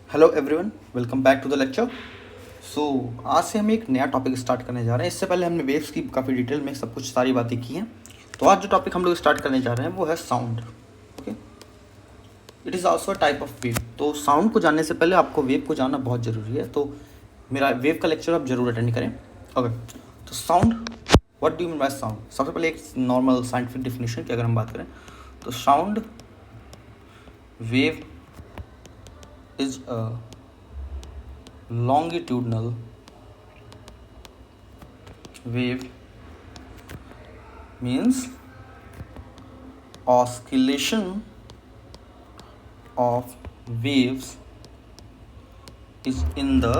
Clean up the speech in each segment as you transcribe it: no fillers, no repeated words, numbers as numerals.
Hello everyone, welcome back to the lecture. So आज से हम एक नया टॉपिक स्टार्ट करने जा रहे हैं। इससे पहले हमने वेव्स की काफ़ी डिटेल में सब कुछ सारी बातें की हैं। तो आज जो टॉपिक हम लोग स्टार्ट करने जा रहे हैं वो है sound. Okay, it is also type of wave. तो साउंड को जानने से पहले आपको वेव को जानना बहुत ज़रूरी है। तो मेरा वेव का लेक्चर आप जरूर अटेंड करें। ओके, तो sound, what do you mean by sound? सबसे पहले एक नॉर्मल साइंटिफिक डिफिनेशन की अगर हम बात करें तो sound wave is a longitudinal wave, means oscillation of waves is in the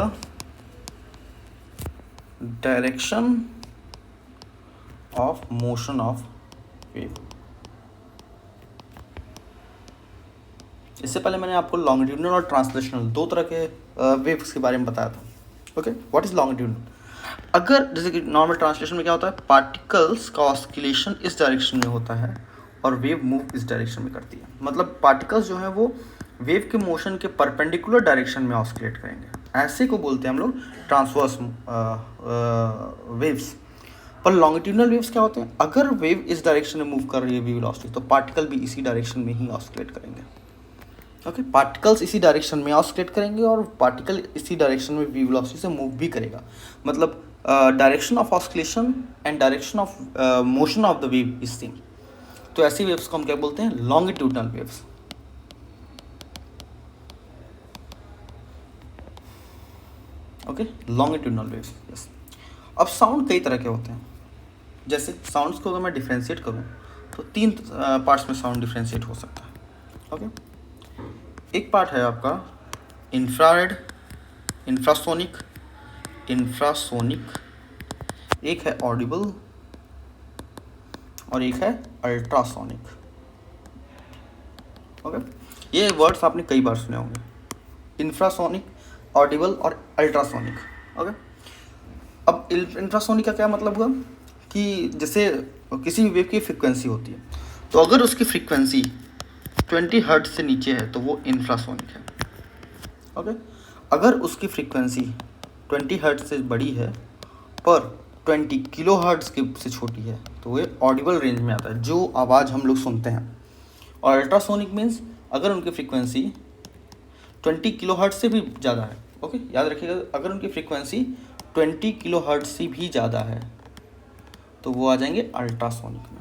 direction of motion of wave। इससे पहले मैंने आपको लॉन्गिट्यूडनल और ट्रांसलेशनल दो तरह के वेव्स के बारे में बताया था। Okay, what is longitudinal? अगर जैसे कि नॉर्मल ट्रांसलेशन में क्या होता है, पार्टिकल्स का ऑस्किलेशन इस डायरेक्शन में होता है और वेव मूव इस डायरेक्शन में करती है। मतलब पार्टिकल्स जो है वो वेव के मोशन के परपेंडिकुलर डायरेक्शन में ऑस्किलेट करेंगे। ऐसे को बोलते हैं हम लोग ट्रांसवर्स वेव्स। पर लॉन्गिट्यूडनल वेव्स क्या होते हैं? अगर वेव इस डायरेक्शन में मूव कर रही है वी वेलोसिटी, तो पार्टिकल भी इसी डायरेक्शन में ही ऑस्किलेट करेंगे। ओके, पार्टिकल्स इसी डायरेक्शन में ऑस्किलेट करेंगे और पार्टिकल इसी डायरेक्शन में वी वेलोसिटी से मूव भी करेगा। मतलब direction of oscillation and direction of motion of the wave is same. तो ऐसी वेव्स को हम क्या बोलते हैं? Longitudinal waves. Okay, longitudinal waves, yes. अब साउंड कई तरह के होते हैं। जैसे साउंड्स को अगर मैं डिफ्रेंशिएट करूँ तो तीन पार्ट्स में साउंड डिफ्रेंशिएट हो सकता है। ओके, एक पार्ट है आपका इंफ्रारेड, इंफ्रासोनिक, इंफ्रासोनिक, एक है ऑडिबल और एक है अल्ट्रासोनिक। ओके, ये वर्ड्स आपने कई बार सुने होंगे, इंफ्रासोनिक, ऑडिबल और अल्ट्रासोनिक। ओके, अब इंफ्रासोनिक का क्या मतलब हुआ कि जैसे किसी भी वेव की फ्रीक्वेंसी होती है, तो अगर उसकी फ्रीक्वेंसी 20 हर्ट्ज से नीचे है तो वो इंफ्रासोनिक है। ओके, अगर उसकी फ्रीक्वेंसी 20 हर्ट्ज से बड़ी है पर 20 किलो हर्ट्ज की से छोटी है तो वो ऑडिबल रेंज में आता है, जो आवाज़ हम लोग सुनते हैं। और अल्ट्रासोनिक मीन्स अगर उनकी फ्रीक्वेंसी 20 किलो हर्ट्ज से भी ज़्यादा है। ओके, याद रखिएगा, अगर उनकी फ्रीक्वेंसी 20 किलो हर्ट्ज से भी ज़्यादा है तो वो आ जाएंगे अल्ट्रासोनिक में।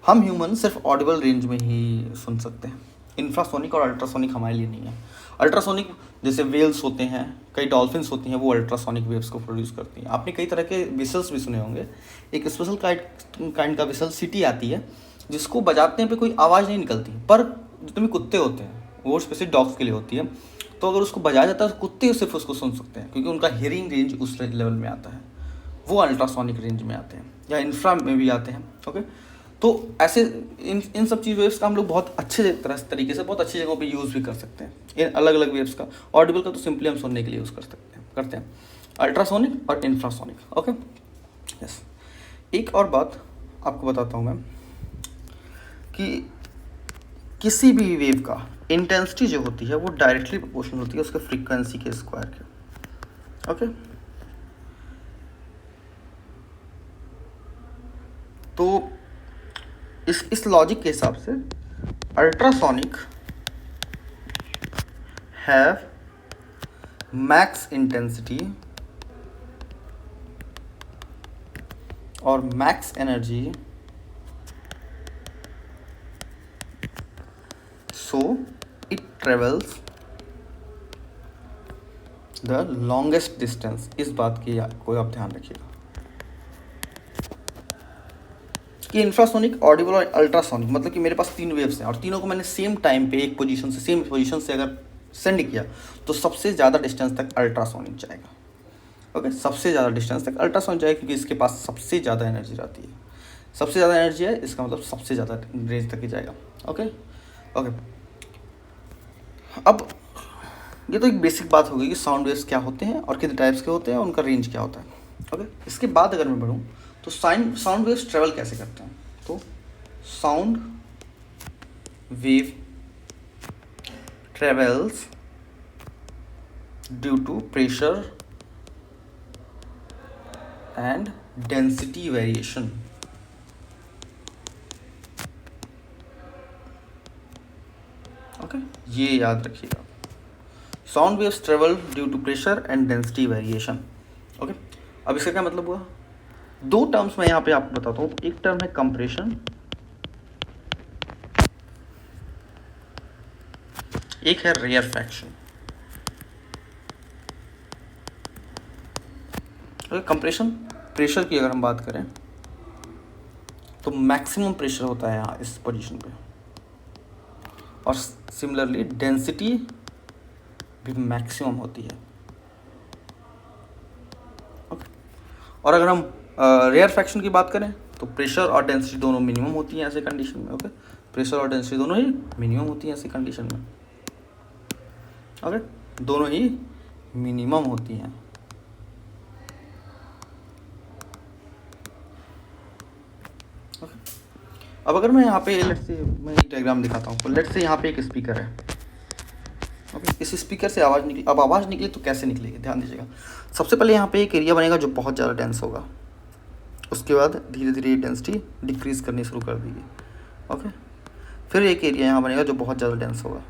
हम ह्यूमन सिर्फ ऑडिबल रेंज में ही सुन सकते हैं। इंफ्रासोनिक और अल्ट्रासोनिक हमारे लिए नहीं है। अल्ट्रासोनिक जैसे वेल्स होते हैं, कई डॉल्फिन्स होती हैं, वो अल्ट्रासोनिक वेव्स को प्रोड्यूस करती हैं। आपने कई तरह के विसल्स भी सुने होंगे। एक स्पेशल काइंड का विसल सिटी आती है जिसको बजाते हैं पे कोई आवाज़ नहीं निकलती, पर जितने भी कुत्ते होते हैं वो स्पेशली डॉग्स के लिए होती है। तो अगर उसको बजाया जाता है तो कुत्ते सिर्फ उसको सुन सकते हैं क्योंकि उनका हियरिंग रेंज उस लेवल में आता है। वो अल्ट्रासोनिक रेंज में आते हैं या इंफ्रा में भी आते हैं। ओके, तो ऐसे इन सब चीज़ वेव्स का हम लोग बहुत अच्छे तरीके से बहुत अच्छी जगहों पे यूज़ भी कर सकते हैं। इन अलग अलग वेव्स का, ऑडिबल का तो सिंपली हम सुनने के लिए यूज़ करते हैं। अल्ट्रासोनिक और इंफ्रासोनिक। Okay, yes. एक और बात आपको बताता हूँ मैं कि किसी भी वेव का इंटेंसिटी जो होती है वो डायरेक्टली प्रोपोर्शनल होती है उसके फ्रीक्वेंसी के स्क्वायर के। ओके, तो इस लॉजिक के हिसाब से अल्ट्रासोनिक हैव मैक्स इंटेंसिटी और max energy, so it travels the longest distance. इस बात की को आप ध्यान रखिएगा कि इंफ्रासोनिक, ऑडिबल और अल्ट्रासोनिक, मतलब कि मेरे पास तीन वेव्स हैं और तीनों को मैंने सेम टाइम पे एक पोजीशन से सेम पोजीशन से अगर सेंड किया तो सबसे ज़्यादा डिस्टेंस तक अल्ट्रासोनिक जाएगा। ओके, सबसे ज़्यादा डिस्टेंस तक अल्ट्रासोनिक जाएगा क्योंकि इसके पास सबसे ज़्यादा एनर्जी रहती है। सबसे ज़्यादा एनर्जी है, इसका मतलब सबसे ज़्यादा रेंज तक ही जाएगा। ओके ओके, अब ये तो एक बेसिक बात हो गई कि साउंड वेव्स क्या होते हैं और कितने टाइप्स के होते हैं, उनका रेंज क्या होता है। ओके, इसके बाद अगर मैं बढ़ूँ तो साउंड वेव्स ट्रेवल कैसे करते हैं? तो sound wave travels due to pressure and density variation. Okay, ये याद रखिएगा, sound waves travel due to pressure and density variation. Okay, अब इसका क्या मतलब हुआ? दो टर्म्स मैं यहाँ पे आपको बताता हूँ। एक टर्म है कंप्रेशन, एक है रेयरफैक्शन। ओके, कंप्रेशन प्रेशर की अगर हम बात करें तो मैक्सिमम प्रेशर होता है यहाँ इस पोजीशन पे, और सिमिलरली डेंसिटी भी मैक्सिमम होती है। ओके, और अगर हम रेयर फ्रैक्शन की बात करें तो प्रेशर और डेंसिटी दोनों मिनिमम होती हैं ऐसे कंडीशन में। ओके, प्रेशर और डेंसिटी दोनों ही मिनिमम होती हैं ऐसी कंडीशन में। ओके, दोनों ही मिनिमम होती हैं। ओके, अब अगर मैं यहाँ पे लेट्स से मैं एक डायग्राम दिखाता हूँ। तो लेट्स से यहाँ पे एक स्पीकर है। ओके, इस स्पीकर से आवाज़ निकली। अब आवाज़ निकली तो कैसे निकलेगी, ध्यान दीजिएगा। सबसे पहले यहाँ पे एक एरिया बनेगा जो बहुत ज़्यादा डेंस होगा, उसके बाद धीरे धीरे डेंसिटी डिक्रीज़ करनी शुरू कर देगी। ओके, फिर एक एरिया यहाँ बनेगा जो बहुत ज़्यादा डेंस होगा,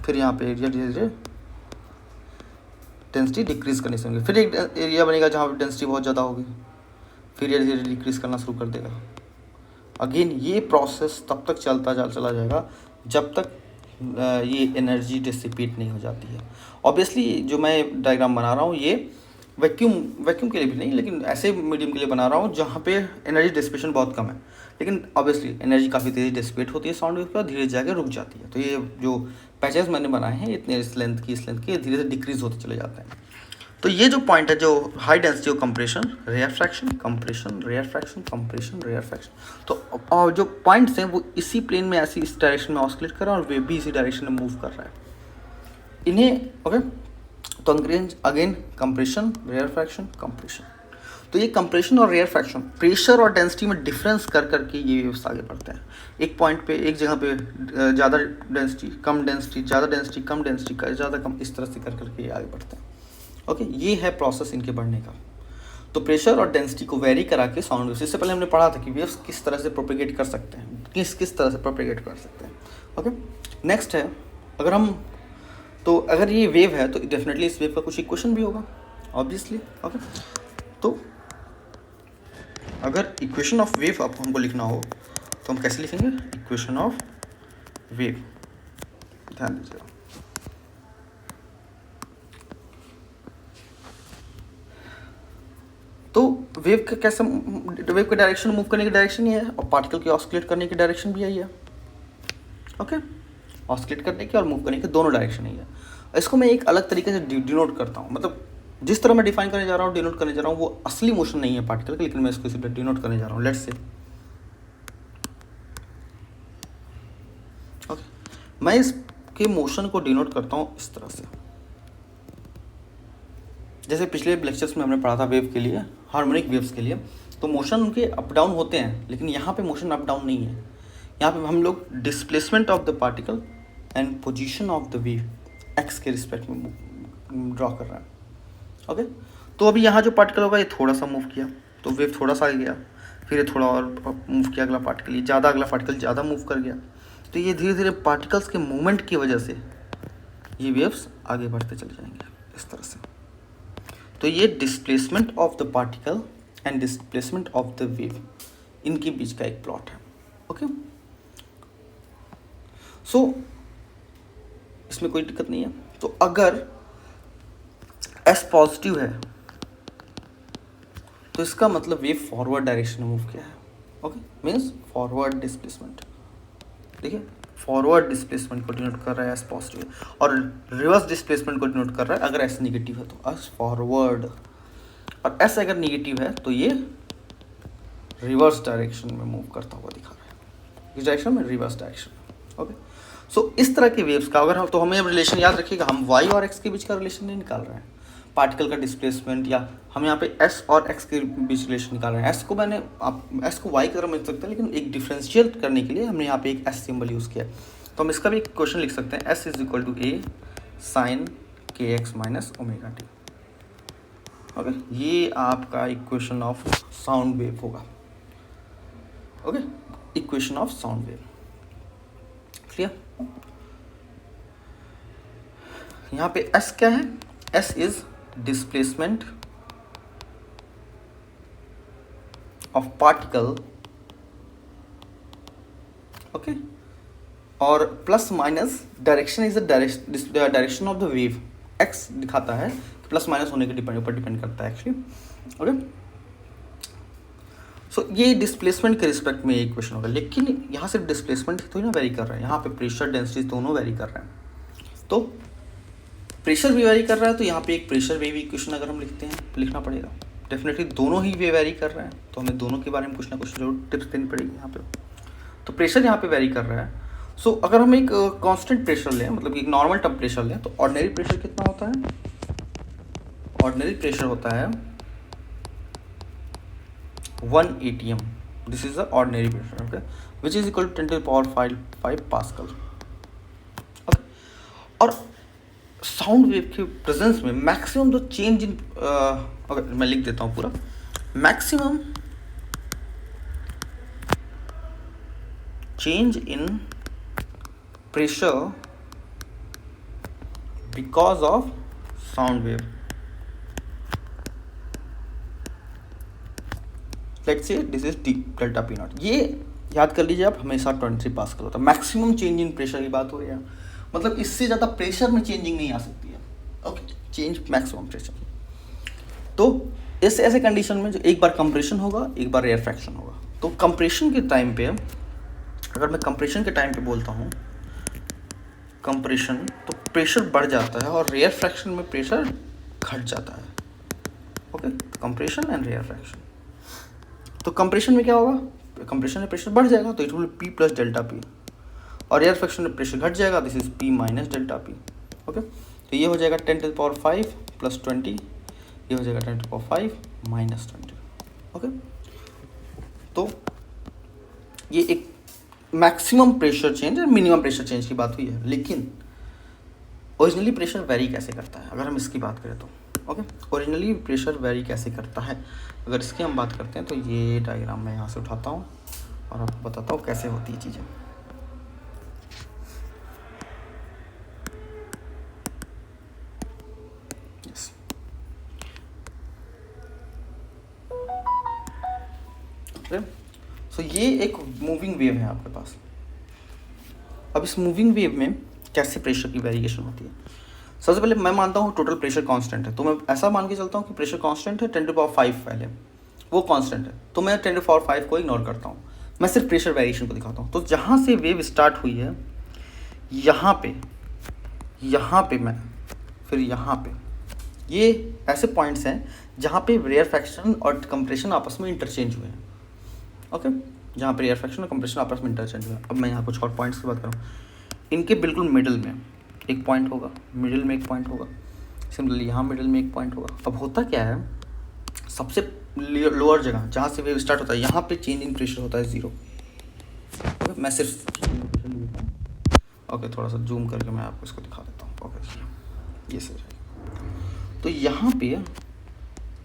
फिर यहाँ पे एरिया धीरे धीरे डेंसिटी डिक्रीज़ करनी शुरू होगी। फिर एक एरिया बनेगा जहाँ पर डेंसिटी बहुत ज़्यादा होगी, फिर धीरे धीरे डिक्रीज़ करना शुरू कर देगा। अगेन ये प्रोसेस तब तक चला जाएगा जब तक ये एनर्जी डिसिपेट नहीं हो जाती है। ऑब्वियसली जो मैं डायग्राम बना रहा हूँ ये वैक्यूम के लिए भी नहीं, लेकिन ऐसे मीडियम के लिए बना रहा हूँ जहाँ पे एनर्जी डिसिपेशन बहुत कम है। लेकिन ऑब्वियसली एनर्जी काफ़ी तेज़ी डिसिपेट होती है साउंड वेव पर, धीरे जाकर रुक जाती है। तो ये जो पैचेस मैंने बनाए हैं इतने इस लेंथ की धीरे धीरे डिक्रीज़ होते चले जाते हैं। तो ये जो पॉइंट है, जो high density of compression, rarefaction, compression, rarefaction, compression, rarefaction, तो जो पॉइंट्स हैं वो इसी प्लेन में ऐसी इस डायरेक्शन में ऑस्किलेट कर रहा है और वेव भी इसी डायरेक्शन में मूव कर रहा है इन्हें। ओके, तो again compression, rarefaction, compression. तो ये कंप्रेशन और रेयर फ्रैक्शन प्रेशर और डेंसिटी में डिफरेंस कर करके ये वेव्स आगे बढ़ते हैं। एक पॉइंट पे एक जगह पे ज़्यादा डेंसिटी, कम डेंसिटी, ज़्यादा डेंसिटी, कम डेंसिटी, ज़्यादा कम, इस तरह से कर करके ये आगे बढ़ते हैं। ओके, ये है प्रोसेस इनके बढ़ने का। तो प्रेशर और डेंसिटी को वेरी करा के साउंड वेव्स, इससे पहले हमने पढ़ा था कि वेव्स किस तरह से प्रोपेगेट कर सकते हैं, किस तरह से प्रोपेगेट कर सकते हैं। ओके, नेक्स्ट है, अगर ये वेव है तो डेफिनेटली इस वेव का कुछ इक्वेशन भी होगा ऑब्वियसली। ओके, तो अगर इक्वेशन ऑफ वेव आपको हमको लिखना हो तो हम कैसे लिखेंगे? इक्वेशन ऑफ वेव, ध्यान दीजिएगा। तो वेव का कैसे, वेव का डायरेक्शन मूव करने की डायरेक्शन ये है, और पार्टिकल की ऑस्किलेट करने की डायरेक्शन भी यही है। ओके, ऑस्किलेट करने की और मूव करने की दोनों डायरेक्शन ही है। इसको मैं एक अलग तरीके से डिनोट करता हूँ, मतलब जिस तरह मैं डिफाइन करने जा रहा हूँ, डिनोट करने जा रहा हूँ, वो असली मोशन नहीं है पार्टिकल का, लेकिन मैं इसको सिर्फ डिनोट करने जा रहा हूँ। लेट्स से ओके, मैं इसके मोशन को डिनोट करता हूँ इस तरह से। जैसे पिछले लेक्चर्स में हमने पढ़ा था वेव के लिए, हार्मोनिक वेव्स के लिए, तो मोशन उनके अप डाउन होते हैं, लेकिन यहाँ पे मोशन अप डाउन नहीं है। यहाँ पे हम लोग displacement of the particle and position of the wave x के रिस्पेक्ट में ड्रॉ कर रहे हैं। ओके, तो अभी यहाँ जो पार्टिकल होगा ये थोड़ा सा मूव किया तो वेव थोड़ा सा आगे गया, फिर ये थोड़ा और मूव किया अगला पार्टिकल, ये ज़्यादा अगला पार्टिकल ज़्यादा मूव कर गया। तो ये धीरे धीरे पार्टिकल्स के मूवमेंट की वजह से ये वेव्स आगे बढ़ते चले जाएंगे इस तरह से। तो ये displacement of the particle and displacement of the wave, इनके बीच का एक प्लॉट है। ओके, सो इसमें कोई दिक्कत नहीं है। तो अगर S पॉजिटिव है तो इसका मतलब वेव फॉरवर्ड डायरेक्शन में मूव किया है। Okay, means forward displacement. देखिए, फॉरवर्ड डिस्प्लेसमेंट को डिनोट कर रहा है S पॉजिटिव, और रिवर्स डिस्प्लेसमेंट को डिनोट कर रहा है अगर S निगेटिव है तो S फॉरवर्ड, और S अगर निगेटिव है तो ये रिवर्स डायरेक्शन में मूव करता हुआ दिखा रहा है, इस डायरेक्शन में, रिवर्स डायरेक्शन। ओके, सो इस तरह के वेव्स का अगर हम, तो हमें अब रिलेशन याद रखिएगा, हम y और x के बीच का रिलेशन नहीं निकाल रहे हैं पार्टिकल का डिस्प्लेसमेंट, या हम यहाँ पे s और x के बीच रिलेशन निकाल रहे हैं। s को मैंने s को y की तरह मिल सकता है, लेकिन एक डिफरेंशियल करने के लिए हमने यहाँ पे एक s सिंबल यूज़ किया। तो हम इसका भी एक क्वेश्चन लिख सकते हैं, s is equal to a sine के x minus omega t. Okay, ये आपका इक्वेशन ऑफ साउंड वेव होगा। Okay, equation of sound wave clear. यहाँ पे एस क्या है? S is displacement of particle. Okay, और plus minus direction is the direction of the wave. X दिखाता है, प्लस माइनस होने के ऊपर डिपेंड करता है एक्चुअली। ओके, सो ये डिस्प्लेसमेंट के रिस्पेक्ट में इक्वेशन होगा, लेकिन यहाँ सिर्फ डिस्प्लेसमेंट तो ही ना वेरी कर रहा है, यहाँ पे प्रेशर डेंसिटी दोनों वेरी कर रहे हैं। तो प्रेशर भी वेरी कर रहा है, तो यहाँ पे एक प्रेशर वेव इक्वेशन अगर हम लिखते हैं, लिखना पड़ेगा। डेफिनेटली दोनों ही वे वेरी कर रहे हैं, तो हमें दोनों के बारे में कुछ ना कुछ जरूर टिप्स देनी पड़ेगी यहाँ पे। तो प्रेशर यहाँ पे वेरी कर रहा है। सो अगर हम एक कांस्टेंट प्रेशर लें, मतलब एक नॉर्मल टेम्परेचर लें, तो ऑर्डिनरी प्रेशर कितना होता है? ऑर्डिनरी प्रेशर होता है 1 atm। This is the ordinary pressure, okay, which is equal to 10⁵ pascal. Okay, और साउंड वेव के प्रेजेंस में maximum the change in, okay मैं लिख देता हूँ पूरा, maximum change in pressure because of sound wave. Let's say this is delta P naught. ये याद कर लीजिए आप, हमेशा 23 पास्कल होता है। मैक्सिमम चेंज इन प्रेशर की बात हो रही है, मतलब इससे ज़्यादा प्रेशर में चेंजिंग नहीं आ सकती है। Okay, change maximum pressure. तो इस ऐसे कंडीशन में जो एक बार कंप्रेशन होगा, एक बार रेयरफैक्शन होगा। तो कंप्रेशन के टाइम पे, अगर मैं कंप्रेशन के टाइम पे बोलता हूँ कंप्रेशन, तो प्रेशर बढ़ जाता है, और रेयरफैक्शन में प्रेशर घट जाता है। Okay, compression and rarefaction. तो कंप्रेशन में क्या होगा? कंप्रेशन में प्रेशर बढ़ जाएगा, तो it will P plus delta P, और रेयरफैक्शन में प्रेशर घट जाएगा, this is P minus delta P. Okay, तो ये हो जाएगा 10⁵ प्लस 20, ये हो जाएगा 10⁵ माइनस 20। ओके, तो ये एक मैक्सिमम प्रेशर चेंज और मिनिमम प्रेशर चेंज की बात हुई है। लेकिन ओरिजिनली प्रेशर वेरी कैसे करता है, अगर हम इसकी बात करें तो ओके, ओरिजिनली प्रेशर वेरी कैसे करता है, अगर इसकी हम बात करते हैं तो ये डायग्राम मैं यहाँ से उठाता हूँ और आपको बताता हूँ कैसे होती है चीज़ें। सो ये एक मूविंग वेव है आपके पास। अब इस मूविंग वेव में कैसे प्रेशर की वेरिएशन होती है? सबसे पहले मैं मानता हूँ टोटल प्रेशर कांस्टेंट है, तो मैं ऐसा मान के चलता हूँ कि प्रेशर कांस्टेंट है 10⁵ पहले, वो कांस्टेंट है, तो मैं 10⁵ को इग्नोर करता हूँ, मैं सिर्फ प्रेशर वेरिएशन को दिखाता हूँ। तो जहाँ से वेव स्टार्ट हुई है, यहाँ पे मैं फिर यहाँ पे, ये ऐसे पॉइंट्स हैं जहाँ पे रेयरफैक्शन और कंप्रेशन आपस में इंटरचेंज हुए हैं। ओके, जहाँ पे रेयरफैक्शन और कंप्रेशन आपस में इंटरचेंज हुए हैं। अब मैं यहाँ कुछ और पॉइंट्स की बात करूँ, इनके बिल्कुल मिडिल में एक पॉइंट होगा, मिडिल में एक पॉइंट होगा, सिमिलरली यहाँ मिडिल में एक पॉइंट होगा। अब होता क्या है, सबसे लोअर जगह जहाँ से वेव स्टार्ट होता है, यहाँ पे चेंज इन प्रेशर होता है 0। मैं सिर्फ ओके थोड़ा सा जूम करके मैं आपको इसको दिखा देता हूँ। ओके, ये सही रहेगा। तो यहाँ पे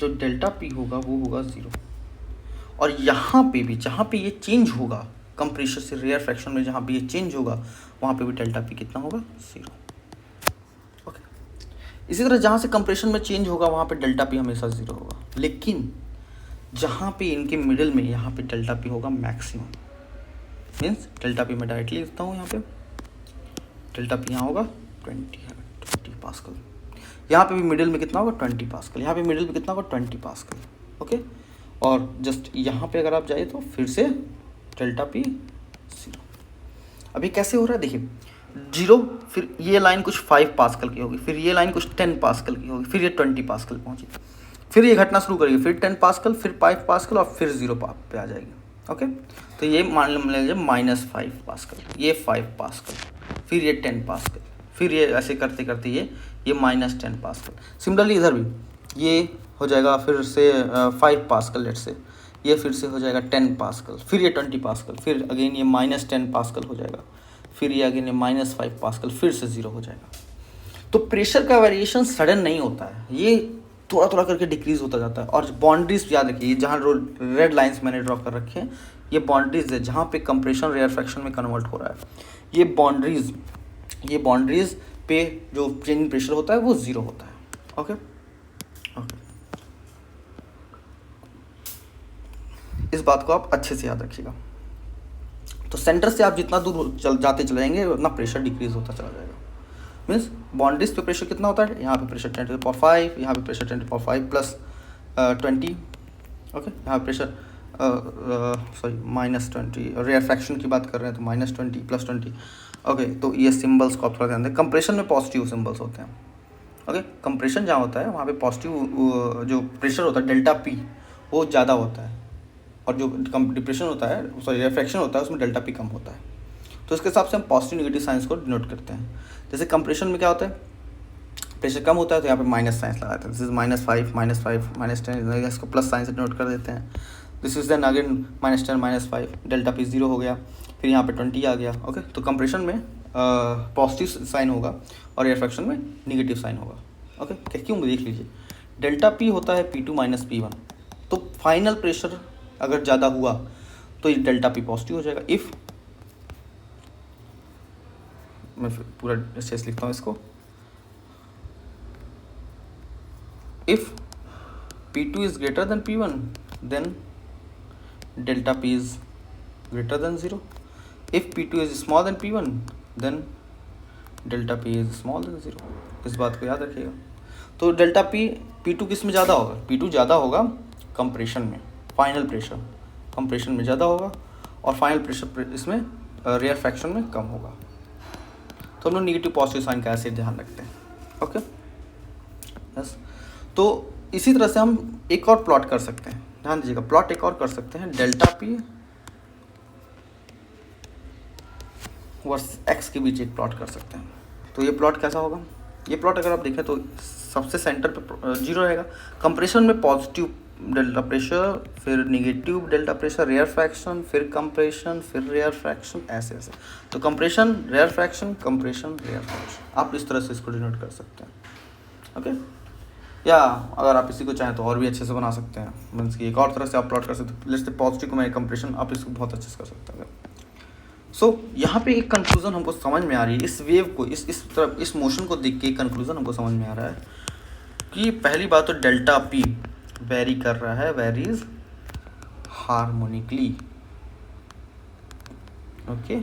जो डेल्टा पी होगा वो होगा 0, और यहाँ पे भी जहाँ पे ये चेंज होगा कंप्रेशर से रेयरफैक्शन में, जहाँ पे ये चेंज होगा वहाँ पे भी डेल्टा पी कितना होगा? 0। ओके, इसी तरह जहाँ से कंप्रेशन में चेंज होगा वहाँ पे डेल्टा पी हमेशा 0 होगा, लेकिन जहाँ पे इनके मिडिल में यहाँ पे डेल्टा पी होगा मैक्सिमम। मीन्स डेल्टा पी मैं डायरेक्टली लिखता हूँ, यहाँ पे डेल्टा पी यहाँ होगा 20 पास्कल, यहाँ पे भी मिडिल में कितना होगा 20 पास्कल, यहाँ पे मिडिल में कितना होगा 20 पास्कल। ओके, और जस्ट यहाँ पे अगर आप जाइए तो फिर से डेल्टा पी 0। अभी कैसे हो रहा है देखिए, 0, फिर ये लाइन कुछ 5 पास्कल की होगी, फिर ये लाइन कुछ 10 पास्कल की होगी, फिर ये 20 पास्कल पहुँची, फिर ये घटना शुरू करेगी, फिर 10 पास्कल, फिर 5 पास्कल, और फिर 0 पे आ जाएगी। ओके, तो ये मान लीजिए -5 पास्कल, ये 5 पास्कल, फिर ये 10 पास्कल, फिर ये ऐसे करते करते ये -10 पास्कल। सिमिलरली इधर भी ये हो जाएगा फिर से 5 पास्कल लेट से, ये फिर से हो जाएगा 10 पास्कल, फिर ये 20 पास्कल, फिर अगेन ये -10 पास्कल हो जाएगा, फिर ये अगेन ये -5 पास्कल, फिर से 0 हो जाएगा। तो प्रेशर का वेरिएशन सडन नहीं होता है, ये थोड़ा थोड़ा करके डिक्रीज होता जाता है। और बाउंड्रीज याद रखिए, जहाँ रेड लाइंस मैंने ड्रॉ कर रखे हैं ये बाउंड्रीज है जहाँ पे कंप्रेशन रेयरफैक्शन में कन्वर्ट हो रहा है। ये बाउंड्रीज पे जो चेंज इन प्रेशर होता है वो जीरो होता है। ओके ओके, इस बात को आप अच्छे से याद रखिएगा। तो सेंटर से आप जितना दूर जाते चले जाएंगे उतना प्रेशर डिक्रीज होता चला जाएगा। मीन्स बाउंड्रीज पे प्रेशर कितना होता है, यहाँ पे प्रेशर 10⁵, यहाँ पे प्रेशर 10⁵ प्लस 20। ओके, यहाँ प्रेशर -20, रेयरफैक्शन की बात कर रहे हैं तो -20 +20। ओके, तो ये सिंबल्स को आप थोड़ा ध्यान दें। कंप्रेशन में पॉजिटिव सिंबल्स होते हैं। ओके, कंप्रेशन जहाँ होता है वहाँ पे पॉजिटिव जो प्रेशर होता है डेल्टा पी वो ज़्यादा होता है, और जो डिप्रेशन होता है रेयरफैक्शन होता है उसमें डेल्टा पी कम होता है। तो इसके हिसाब से हम पॉजिटिव नेगेटिव साइंस को डिनोट करते हैं। जैसे कंप्रेशन में क्या होता है, प्रेशर कम होता है तो यहाँ पे माइनस साइंस लगाते हैं, दिस इज -5 -5 -10, इसको प्लस साइंस से डिनोट कर देते हैं। This is then again -10 -5, delta P 0 हो गया, फिर यहाँ पे 20 आ गया। ओके, तो कंप्रेशन में पॉजिटिव साइन होगा और रेयरफैक्शन में नेगेटिव साइन होगा। ओके, क्यों देख लीजिए, डेल्टा पी होता है P2 - P1, तो फाइनल प्रेशर अगर ज़्यादा हुआ तो ये डेल्टा पी पॉजिटिव हो जाएगा। इफ़ मैं पूरा स्टेज लिखता हूँ इसको, if P2 is greater than P1 then delta P is greater than 0। If P2 is small than P1 then delta P is small than 0। इस बात को याद रखिएगा। तो डेल्टा पी P2 किस में ज़्यादा होगा, P2 ज़्यादा होगा कंप्रेशन में, फाइनल प्रेशर कंप्रेशन में ज़्यादा होगा और फाइनल प्रेशर इसमें रेयरफैक्शन में कम होगा। तो हम लोग नेगेटिव पॉजिटिव साइन का ऐसे ध्यान रखते हैं। ओके यस, तो इसी तरह से हम एक और प्लॉट कर सकते हैं, ध्यान दीजिएगा, प्लॉट एक और कर सकते हैं, डेल्टा पी वर्सेस एक्स के बीच एक प्लॉट कर सकते हैं। तो ये प्लॉट कैसा होगा, ये प्लॉट अगर आप देखें तो सबसे सेंटर पे 0 रहेगा, कंप्रेशन में पॉजिटिव डेल्टा प्रेशर, फिर निगेटिव डेल्टा प्रेशर, रेयरफैक्शन, फिर कंप्रेशन, फिर रेयरफैक्शन, ऐसे ऐसे। तो कंप्रेशन रेयरफैक्शन कंप्रेशन रेयरफैक्शन, आप इस तरह से इसको डिनोट कर सकते हैं। ओके, या अगर आप इसी को चाहें तो और भी अच्छे से बना सकते हैं, मीन्स कि एक और तरह से आप प्लॉट कर सकते हैं। जैसे पॉजिटिव को मैं कंप्रेशन, आप इसको बहुत अच्छे से कर सकते हैं। सो यहाँ पे एक कंक्लूजन हमको समझ में आ रही है, इस वेव को इस मोशन को देख के एक कंक्लूजन हमको समझ में आ रहा है कि पहली बात तो डेल्टा पी वेरी कर रहा है, वेरीज हार्मोनिकली। ओके,